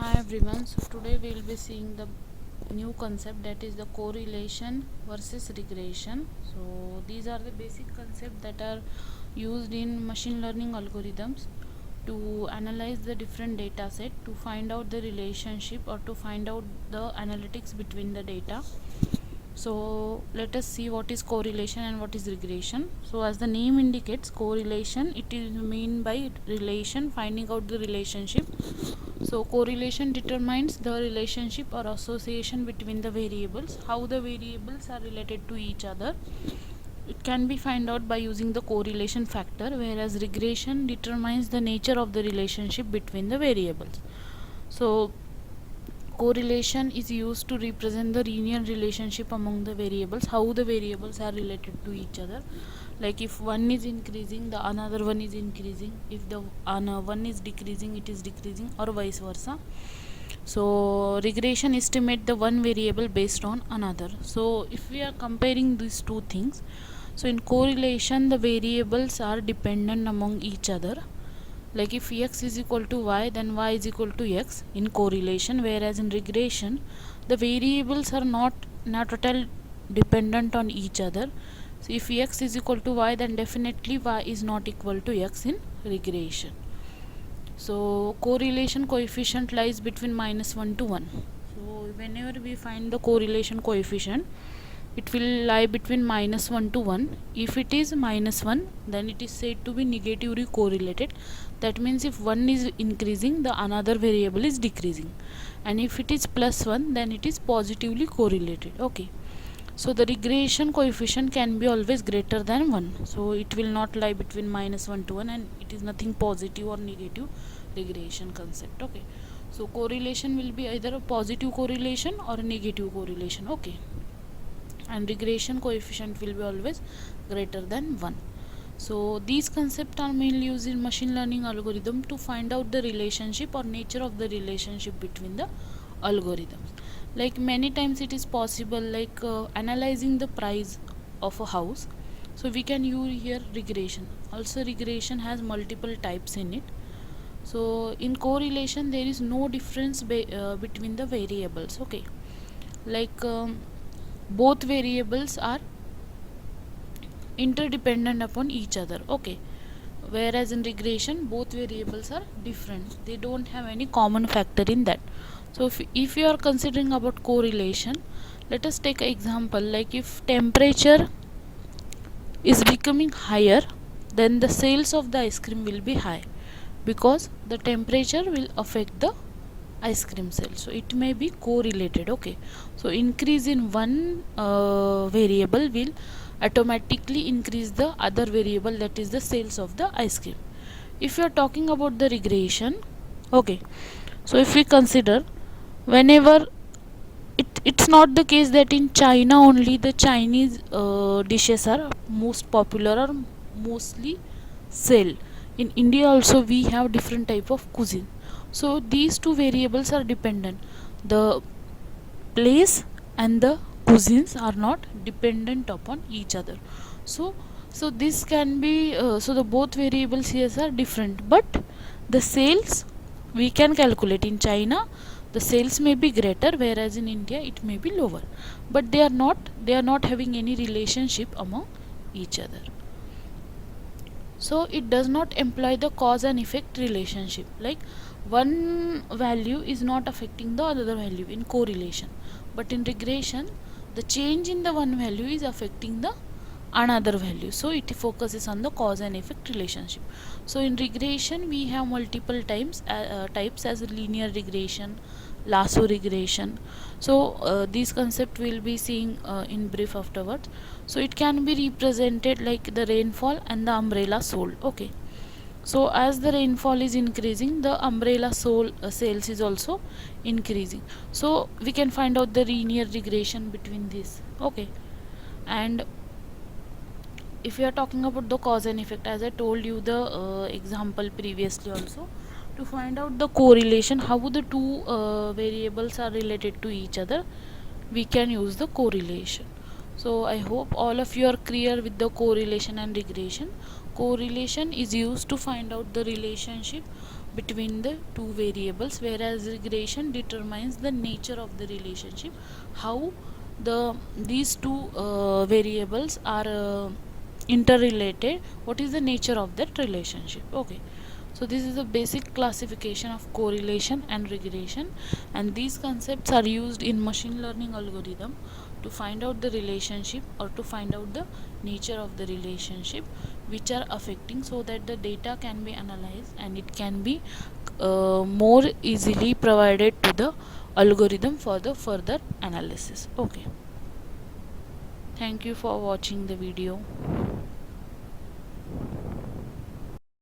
Hi everyone, so today we will be seeing the new concept, that is the correlation versus regression. So these are the basic concepts that are used in machine learning algorithms to analyze the different data set to find out the relationship or to find out the analytics between the data. So let us see what is correlation and what is regression. So as the name indicates, correlation, it is mean by relation, finding out the relationship. So correlation determines the relationship or association between the variables, how the variables are related to each other. It can be found out by using the correlation factor, whereas regression determines the nature of the relationship between the variables. So correlation is used to represent the linear relationship among the variables, how the variables are related to each other. Like if one is increasing, the another one is increasing. If the one is decreasing, it is decreasing, or vice versa. So regression estimate the one variable based on another. So if we are comparing these two things, so in correlation the variables are dependent among each other. Like if x is equal to y, then y is equal to x in correlation, whereas in regression the variables are not at all dependent on each other. So if x is equal to y, then definitely y is not equal to x in regression. So correlation coefficient lies between -1 to 1. So whenever we find the correlation coefficient, it will lie between -1 to 1. If it is -1, then it is said to be negatively correlated. That means if one is increasing, the another variable is decreasing. And if it is +1, then it is positively correlated. Okay. So the regression coefficient can be always greater than 1. So it will not lie between -1 to 1, and it is nothing positive or negative regression concept. Okay. So correlation will be either a positive correlation or a negative correlation. Okay. And regression coefficient will be always greater than 1. So these concepts are mainly used in machine learning algorithm to find out the relationship or nature of the relationship between the algorithms. Like many times it is possible, like analyzing the price of a house, so we can use here regression. Also regression has multiple types in it. So in correlation there is no difference between the variables. Okay. Like both variables are interdependent upon each other. Okay. Whereas in regression both variables are different, they don't have any common factor in that. So if you are considering about correlation, let us take an example. Like if temperature is becoming higher, then the sales of the ice cream will be high, because the temperature will affect the ice cream sale. So it may be correlated. Okay. So increase in one variable will automatically increase the other variable, that is the sales of the ice cream. If you are talking about the regression, okay, so if we consider, whenever it's not the case that in China only the Chinese dishes are most popular or mostly sell. In India also we have different type of cuisine. So these two variables are dependent. The place and the cuisines are not dependent upon each other. So this can be so the both variables here are different, but the sales we can calculate. In China the sales may be greater, whereas in India it may be lower, but they are not having any relationship among each other. So it does not imply the cause and effect relationship, like one value is not affecting the other value in correlation, but in regression the change in the one value is affecting the another value. So it focuses on the cause and effect relationship. So in regression we have multiple types as linear regression, lasso regression. So these concept will be seeing in brief afterwards. So it can be represented like the rainfall and the umbrella sold. Okay. So as the rainfall is increasing, the umbrella sales is also increasing. So we can find out the linear regression between this. Okay. And if you are talking about the cause and effect, as I told you the example previously also, to find out the correlation, how the two variables are related to each other, we can use the correlation. So I hope all of you are clear with the correlation and regression. Correlation is used to find out the relationship between the two variables, whereas regression determines the nature of the relationship, how these two variables are interrelated, what is the nature of that relationship. Okay, so this is the basic classification of correlation and regression, and these concepts are used in machine learning algorithm to find out the relationship or to find out the nature of the relationship which are affecting, so that the data can be analyzed and it can be more easily provided to the algorithm for the further analysis. Okay, thank you for watching the video.